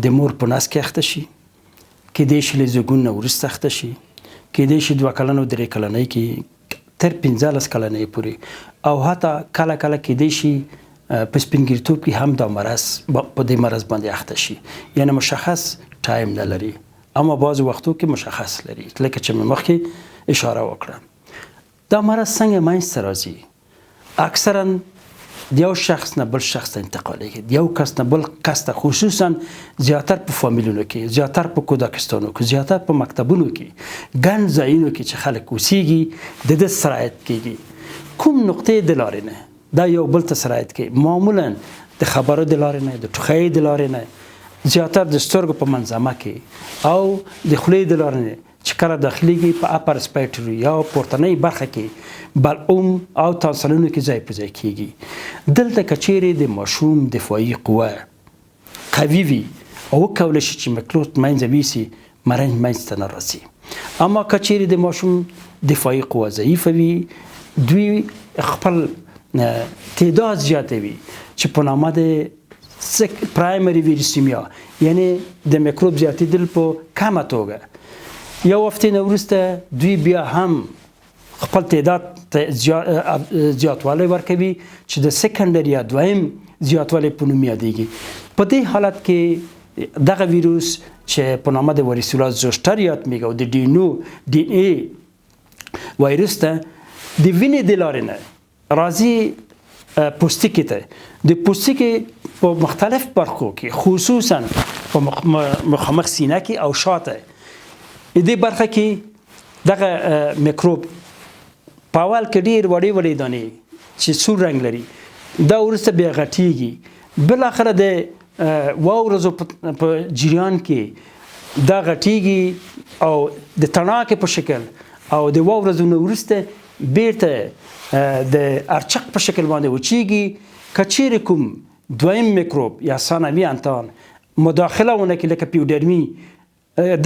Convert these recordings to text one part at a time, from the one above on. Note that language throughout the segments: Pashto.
د مور په نس کې اخته شي، کېدای شي له زیږون نه وروسته اخته شي، کېدای شي 2 کلن او 3 کلنۍ کې تر 15 کلنۍ پورې، او حتی کله کله کېدای شي په سپینګیرتوب کې هم دا مرض په دې مرض باندې اخته شي. یعنی مشخص ټایم نه لري، اما بعض وختو کې مشخص لري. لکه چې مې مخکې اشاره وکړه، دا مرض څنګه منځته راځي؟ اکثرا د یو شخص نه بل شخص ته انتقالیږي، د یو کس نه بل کس ته، خصوصا زیاتر په فامیلونو کې، زیاتر په کودکستانو کې، زیاتر په مکتبونو کې، ګڼ ځایونو کې چې خلک اوسیږي د ده سرایت کېږي. کوم نقطې د لارې نه دا یو بل ته سرایت کوي، معمولا د خبرو د لارې نه، د ټوخۍ د لارې نه، زیاتر د سترګو په منظمه کې او د خولې د لارې نه چې کله داخليږي په اپر سپایټري یا پورتنۍ برخه کې بلعوم او تانسلونو کې ځای په ځای کېږي. دلته کچېرې د ماشوم دفاعي قوه قوي وي او وکولی شي چې مکروب منځه ویسي، مرض منځته نه راځي. اما کچېرې د ماشوم دفاعي قوه ضعیفه وي، دوی خپل تعداد زیاتوي چې په نامه د پرایمري ویروسیمیا، یعنی د مکروب زیاتېدل په کمه توګه، یو هفتې نه وروسته دوی بیا هم خپل تعداد ته زیاتوالی ورکوي چې د سیکنډري یا دویم زیاتوالی په نوم یادېږي. په دې حالت کې دغه ویروس چې په نامه د واریسولا زوسټر یاد میږي او د ډي ان اے وایرس ته د وینې د لارې نه راځي پوستکي ته. د پوستکي په مختلف برخو کې، خصوصا په مخامخ سینه کې او شاته، دې برخه کې دغه مکروب په اول کې ډېر وړې وړې دانې چې سور رنګ لري، دا وروسته بیا غټېږي، بالاخره د واورزو په جریان کې دا غټېږي او د تڼاکې په شکل او د واورزو نه وروسته بیرته د ارچق په شکل باندې وچېږي. که چیرې کوم دویم مکروب یا ثانوي انتان مداخله ونه کړي لکه پیوډرمي،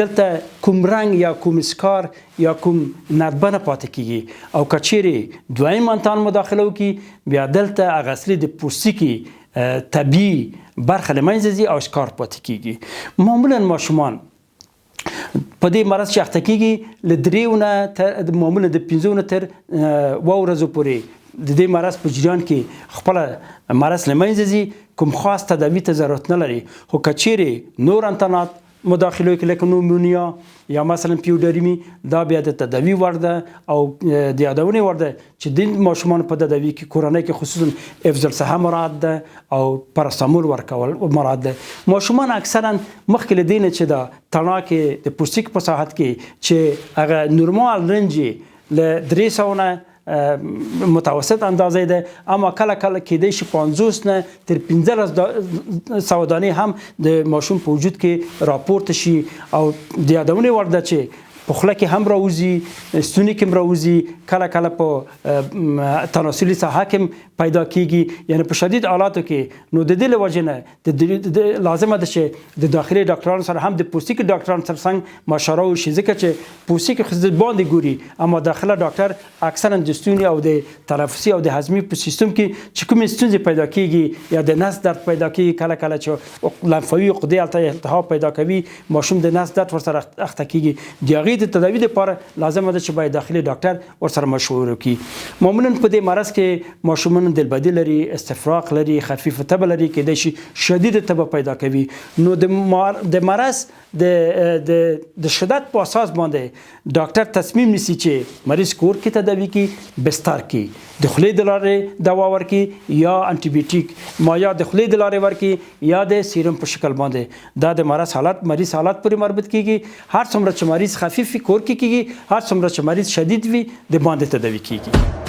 دلته کوم رنګ یا کوم اسکار یا کوم ندبه نه پاتې کېږي، او که چیرې دویم انتان مداخله وکړي بیا دلته هغه اصلي د پوستکي طبیعي برخه له منځه ځي او اسکار پاتې کېږي. معمولا ماشومان په دې مرض چې اخته کېږي له 3 نه معمولا د 5 نه تر 2 ورځو پورې د دې مرض په جریان کې خپله مرض له منځه ځي، کوم خاص تداوي ته ضرورت نه لري. خو که چیرې نور انتانات مداخله وکړي لکه نومونیا یا مثلا پیوډرمي، دا بیا د تداوي وړ ده او د یادونې وړ ده چې د ماشومانو په تداوي کې کورنۍ کې خصوصا حفظ الصحه مراد ده او پاراسټامول ورکول مراد ده. ماشومان اکثرا مخکې له دې نه چې د تڼاکې د پوستکي په ساحت کې چې هغه نورمال رنج له 300 نه متوسط اندازې ده، اما کله کله کېدای شي 50 نه تر 1500 دانې هم د ماشوم په وجود کې راپورته شي او د یادونې وړ ده چې په خوله کې هم راوځي، ستوني کې هم راوځي، کله کله په تناسلي ساحه کې پیدا کېږي. یعنی په شدید حالاتو کې نو د دې له وجې نه لازمه ده چې د داخلي ډاکټرانو سره هم د پوستکي ډاکټرانو سره څنګه مشوره وشي، ځکه چې پوستکي خو د باندې ګوري، اما داخله ډاکټر اکثرا د ستوني او د تنفسي او د هضمي په سیستم کې چې کومې ستونزې پیدا کېږي یا د نس درد پیدا کېږي، کله کله چې لمفاوي عقدې هلته التهاب پیدا کوي، ماشوم د نس درد ورسره اخته کېږي. د هغې د تداوي لپاره لازمه ده چې باید داخلي ډاکټر ورسره مشوره وکړي. معمولا په دې مرض کې ماشومان دلبدي لري، استفراغ لري، خفیفه تبه لري، کېدای شي شدید تبه پیدا کوي. نو د مرض د شدت په اساس باندې ډاکټر تصمیم نیسي چې مریض کور کې تداوي کړي، بستر کې د خولې د لارې دوا ورکړي یا انټي بیوټیک مایا د خولې د لارې ورکړي یا د سیرم په شکل باندې. دا د مریض حالت پورې مربوط کېږي. هر څومره چې مریض خفیف کور کې کېږي، هر څومره چې مریض شدید وي د باندې تداوي کېږي.